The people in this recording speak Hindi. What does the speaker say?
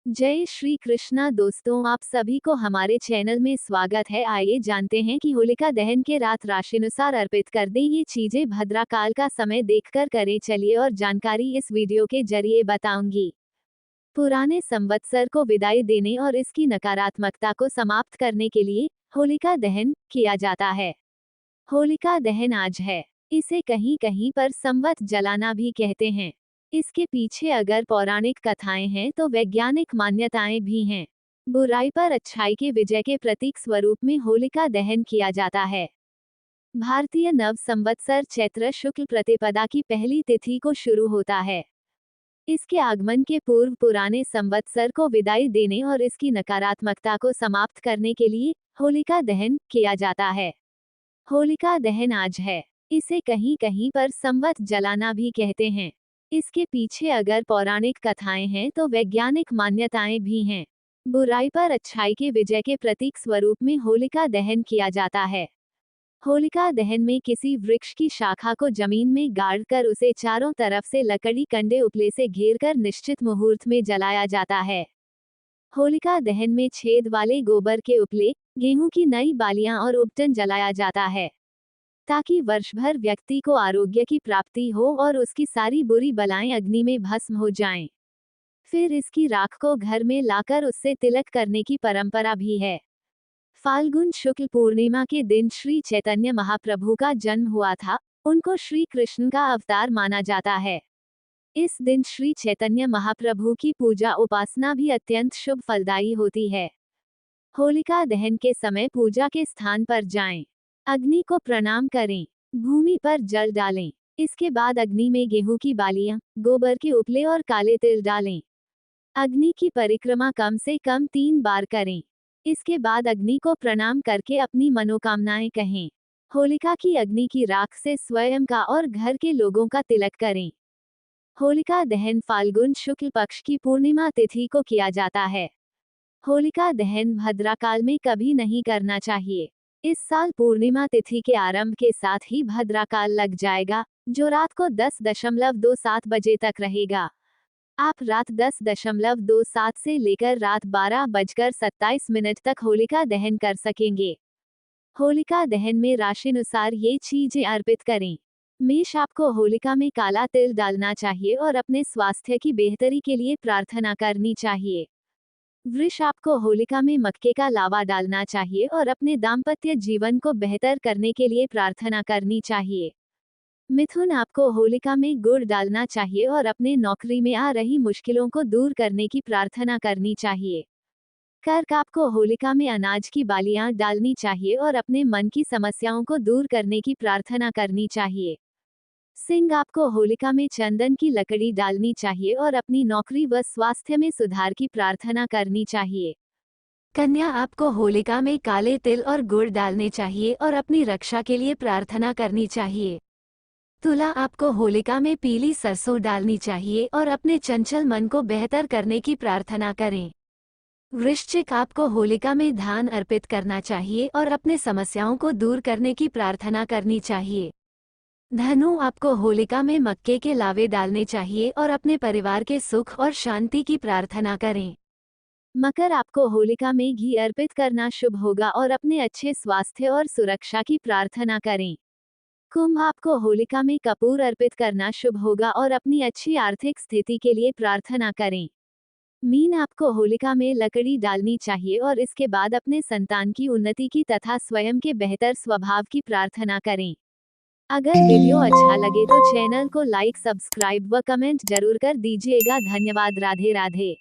जय श्री कृष्णा दोस्तों, आप सभी को हमारे चैनल में स्वागत है। आइए जानते हैं कि होलिका दहन के रात राशिनुसार अर्पित कर दें ये चीजें भद्राकाल का समय देखकर करें। चलिए और जानकारी इस वीडियो के जरिए बताऊंगी। पुराने संवत्सर को विदाई देने और इसकी नकारात्मकता को समाप्त करने के लिए होलिका दहन किया जाता है। होलिका दहन आज है। इसे कहीं कहीं पर संवत जलाना भी कहते हैं। इसके पीछे अगर पौराणिक कथाएं हैं तो वैज्ञानिक मान्यताएं भी हैं। बुराई पर अच्छाई के विजय के प्रतीक स्वरूप में होलिका दहन किया जाता है। भारतीय नव संवत्सर चैत्र शुक्ल प्रतिपदा की पहली तिथि को शुरू होता है। इसके आगमन के पूर्व पुराने संवत्सर को विदाई देने और इसकी नकारात्मकता को समाप्त करने के लिए होलिका दहन किया जाता है। होलिका दहन आज है। इसे कहीं कहीं पर संवत जलाना भी कहते हैं। इसके पीछे अगर पौराणिक कथाएं हैं तो वैज्ञानिक मान्यताएं भी हैं। बुराई पर अच्छाई के विजय के प्रतीक स्वरूप में होलिका दहन किया जाता है। होलिका दहन में किसी वृक्ष की शाखा को जमीन में गाड़कर उसे चारों तरफ से लकड़ी कंडे उपले से घेरकर निश्चित मुहूर्त में जलाया जाता है। होलिका दहन में छेद वाले गोबर के उपले, गेहूं की नई बालियां और उपटन जलाया जाता है, ताकि वर्षभर व्यक्ति को आरोग्य की प्राप्ति हो और उसकी सारी बुरी बलाएं अग्नि में भस्म हो जाएं। फिर इसकी राख को घर में लाकर उससे तिलक करने की परंपरा भी है। फाल्गुन शुक्ल पूर्णिमा के दिन श्री चैतन्य महाप्रभु का जन्म हुआ था। उनको श्री कृष्ण का अवतार माना जाता है। इस दिन श्री चैतन्य महाप्रभु की पूजा उपासना भी अत्यंत शुभ फलदायी होती है। होलिका दहन के समय पूजा के स्थान पर जाएं। अग्नि को प्रणाम करें। भूमि पर जल डालें। इसके बाद अग्नि में गेहूं की बालियां, गोबर के उपले और काले तिल डालें। अग्नि की परिक्रमा कम से कम 3 बार करें। इसके बाद अग्नि को प्रणाम करके अपनी मनोकामनाएं कहें। होलिका की अग्नि की राख से स्वयं का और घर के लोगों का तिलक करें। होलिका दहन फाल्गुन शुक्ल पक्ष की पूर्णिमा तिथि को किया जाता है। होलिका दहन भद्राकाल में कभी नहीं करना चाहिए। इस साल पूर्णिमा तिथि के आरंभ के साथ ही भद्राकाल लग जाएगा, जो रात को 10:27 बजे तक रहेगा। आप रात 10:27 से लेकर रात 12:27 तक होलिका दहन कर सकेंगे। होलिका दहन में राशिनुसार ये चीजें अर्पित करें। मेष, आपको होलिका में काला तिल डालना चाहिए और अपने स्वास्थ्य की बेहतरी के लिए प्रार्थना करनी चाहिए। वृष, आपको होलिका में मक्के का लावा डालना चाहिए और अपने दाम्पत्य जीवन को बेहतर करने के लिए प्रार्थना करनी चाहिए। मिथुन, आपको होलिका में गुड़ डालना चाहिए और अपने नौकरी में आ रही मुश्किलों को दूर करने की प्रार्थना करनी चाहिए। कर्क, आपको होलिका में अनाज की बालियां डालनी चाहिए और अपने मन की समस्याओं को दूर करने की प्रार्थना करनी चाहिए। सिंह, आपको होलिका में चंदन की लकड़ी डालनी चाहिए और अपनी नौकरी व स्वास्थ्य में सुधार की प्रार्थना करनी चाहिए। कन्या, आपको होलिका में काले तिल और गुड़ डालने चाहिए और अपनी रक्षा के लिए प्रार्थना करनी चाहिए। तुला, आपको होलिका में पीली सरसों डालनी चाहिए और अपने चंचल मन को बेहतर करने की प्रार्थना करें। वृश्चिक, आपको होलिका में धान अर्पित करना चाहिए और अपने समस्याओं को दूर करने की प्रार्थना करनी चाहिए। धनु, आपको होलिका में मक्के के लावे डालने चाहिए और अपने परिवार के सुख और शांति की प्रार्थना करें। मकर, आपको होलिका में घी अर्पित करना शुभ होगा और अपने अच्छे स्वास्थ्य और सुरक्षा की प्रार्थना करें। कुंभ, आपको होलिका में कपूर अर्पित करना शुभ होगा और अपनी अच्छी आर्थिक स्थिति के लिए प्रार्थना करें। मीन, आपको होलिका में लकड़ी डालनी चाहिए और इसके बाद अपने संतान की उन्नति की तथा स्वयं के बेहतर स्वभाव की प्रार्थना करें। अगर वीडियो अच्छा लगे तो चैनल को लाइक, सब्सक्राइब व कमेंट जरूर कर दीजिएगा। धन्यवाद। राधे राधे।